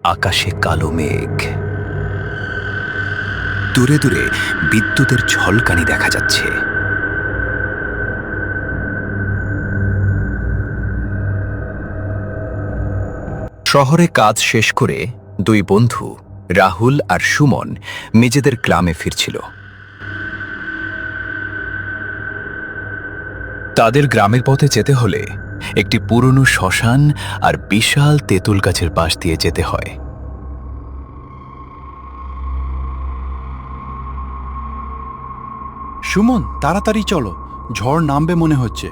আকাশে কালো মেঘ, দূরে দূরে বিদ্যুতের ঝলকানি দেখা যাচ্ছে। শহরে কাজ শেষ করে দুই বন্ধু রাহুল আর সুমন নিজেদের গ্রামে ফিরছিল। তাদের গ্রামের পথে যেতে হলে একটি পুরনো শ্মশান আর বিশাল তেঁতুল গাছের পাশ দিয়ে যেতে হয়। সুমন, তাড়াতাড়ি চলো, ঝড় নামবে মনে হচ্ছে।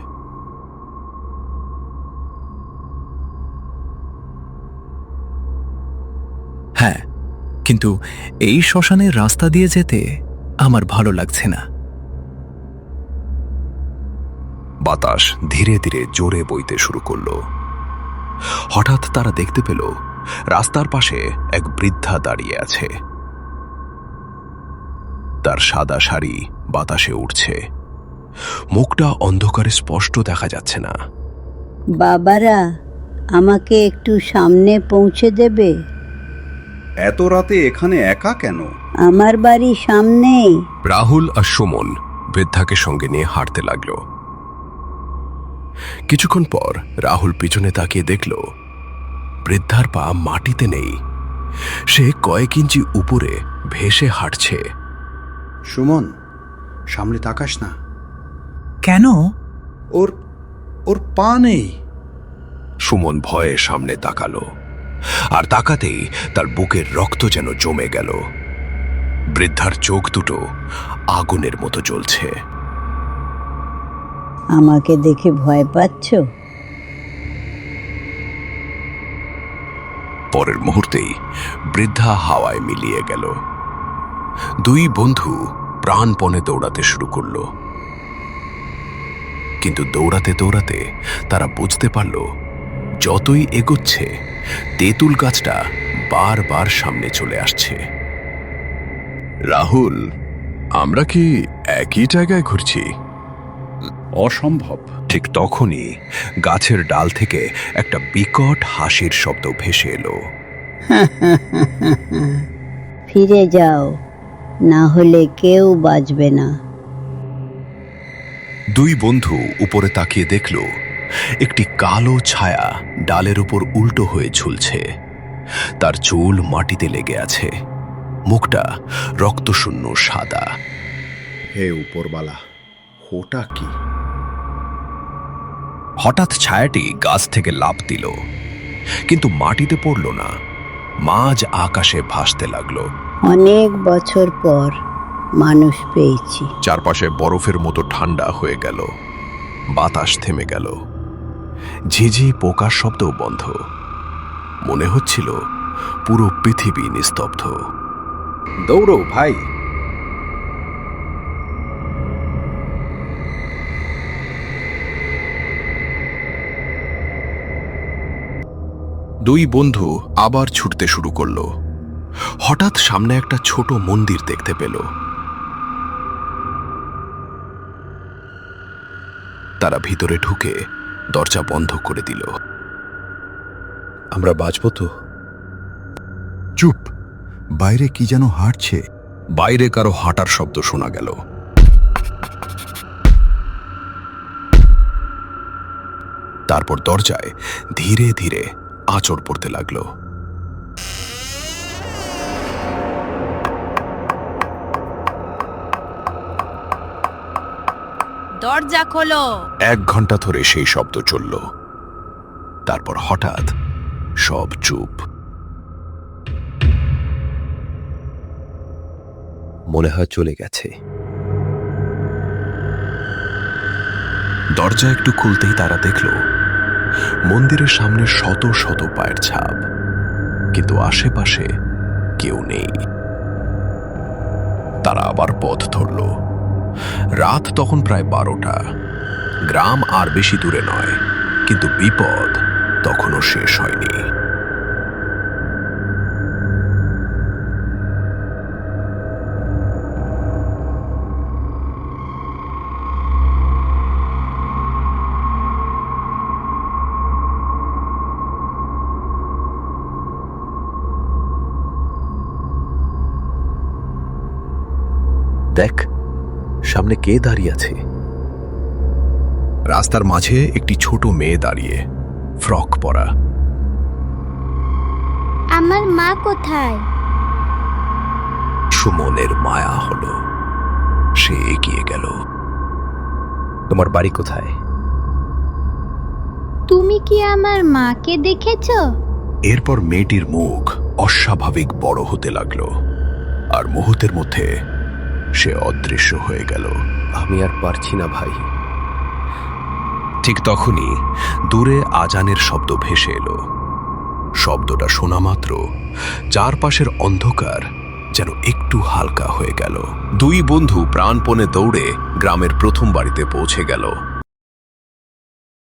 হ্যাঁ, কিন্তু এই শ্মশানের রাস্তা দিয়ে যেতে আমার ভালো লাগছে না। বাতাস ধীরে ধীরে জোরে বইতে শুরু করলো। হঠাৎ তারা দেখতে পেল রাস্তার পাশে এক বৃদ্ধা দাঁড়িয়ে আছে। তার সাদা শাড়ি বাতাসে উঠছে, মুখটা অন্ধকারে স্পষ্ট দেখা যাচ্ছে না। বাবারা, আমাকে একটু সামনে পৌঁছে দেবে? এত রাতে এখানে একা কেন? আমার বাড়ি সামনেই। রাহুল আর সুমন বৃদ্ধাকে সঙ্গে নিয়ে হাঁটতে লাগলো। কিছুক্ষণ পর রাহুল পিছনে তাকিয়ে দেখল বৃদ্ধার পা মাটিতে নেই, সে কয়েক ইঞ্চি উপরে ভেসে হাঁটছে। সুমন, সামনে তাকাস না। কেন? ওর ওর পা নেই। সুমন ভয়ে সামনে তাকালো, আর তাকাতেই তার বুকের রক্ত যেন জমে গেল। বৃদ্ধার চোখ দুটো আগুনের মতো জ্বলছে। আমাকে দেখে ভয় পাচ্ছ? পরের মুহূর্তেই বৃদ্ধা হাওয়ায় মিলিয়ে গেল। দুই বন্ধু প্রাণপণে দৌড়াতে শুরু করল, কিন্তু দৌড়াতে দৌড়াতে তারা বুঝতে পারল যতই এগোচ্ছে তেঁতুল গাছটা বারবার সামনে চলে আসছে। রাহুল, আমরা কি একই জায়গায় ঘুরছি? অসম্ভব। ঠিক তখনই গাছের ডাল থেকে একটা বিকট হাসির শব্দ ভেসে এলো। ফিরে যাও, না হলে কেউ বাঁচবে না। দুই বন্ধু উপরে তাকিয়ে দেখল একটি কালো ছায়া ডালের উপর উল্টো হয়ে ঝুলছে। তার চুল মাটিতে লেগে আছে, মুখটা রক্তশূন্য সাদা। হে উপরবালা, ওটা কি? হঠাৎ ছায়াটি গাছ থেকে লাফ দিল, কিন্তু মাটিতে পড়ল না, মাঝ আকাশে ভাসতে লাগলো। অনেক বছর পর মানুষ পেয়েছি। চারপাশে বরফের মতো ঠান্ডা হয়ে গেল, বাতাস থেমে গেল, ঝিঝি পোকার শব্দও বন্ধ। মনে হচ্ছিল পুরো পৃথিবী নিস্তব্ধ। দৌড়ো ভাই। দুই বন্ধু আবার ছুটতে শুরু করলো। হঠাৎ সামনে একটা ছোট মন্দির দেখতে পেল। তারা ভিতরে ঢুকে দরজা বন্ধ করে দিল। আমরা বাঁচব তো? চুপ, বাইরে কি যেন হাঁটছে। বাইরে কারো হাঁটার শব্দ শোনা গেল। তারপর দরজায় ধীরে ধীরে আঁচড় পড়তে লাগলো। দরজা খোলো। 1 ঘন্টা ধরে সেই শব্দ চলল। তারপর হঠাৎ সব চুপ। মনে হয় চলে গেছে। দরজা একটু খুলতেই তারা দেখল মন্দিরের সামনে শত শত পায়ের ছাপ, কিন্তু আশেপাশে কেউ নেই। তারা আবার পথ ধরল। রাত তখন প্রায় 12টা। গ্রাম আর বেশি দূরে নয়, কিন্তু বিপদ তখনও শেষ হয়নি। দেখ, সামনে কে দাঁড়িয়ে আছে। রাস্তার মাঝে একটি ছোট মেয়ে দাঁড়িয়ে, ফ্রক পরা। আমার মা কোথায়? সুমনের মায়া হলো। সে এগিয়ে গেল। তোমার বাড়ি কোথায়? তুমি কি আমার মাকে দেখেছো? এরপর মেয়েটির মুখ অস্বাভাবিক বড় হতে লাগলো, আর মুহূর্তের মধ্যে সে অদৃশ্য হয়ে গেল। আমি আর পারছি না ভাই। ঠিক তখনই দূরে আজানের শব্দ ভেসে এলো। শব্দটা শোনা মাত্র চারপাশের অন্ধকার যেন একটু হালকা হয়ে গেল। দুই বন্ধু প্রাণপণে দৌড়ে গ্রামের প্রথম বাড়িতে পৌঁছে গেল।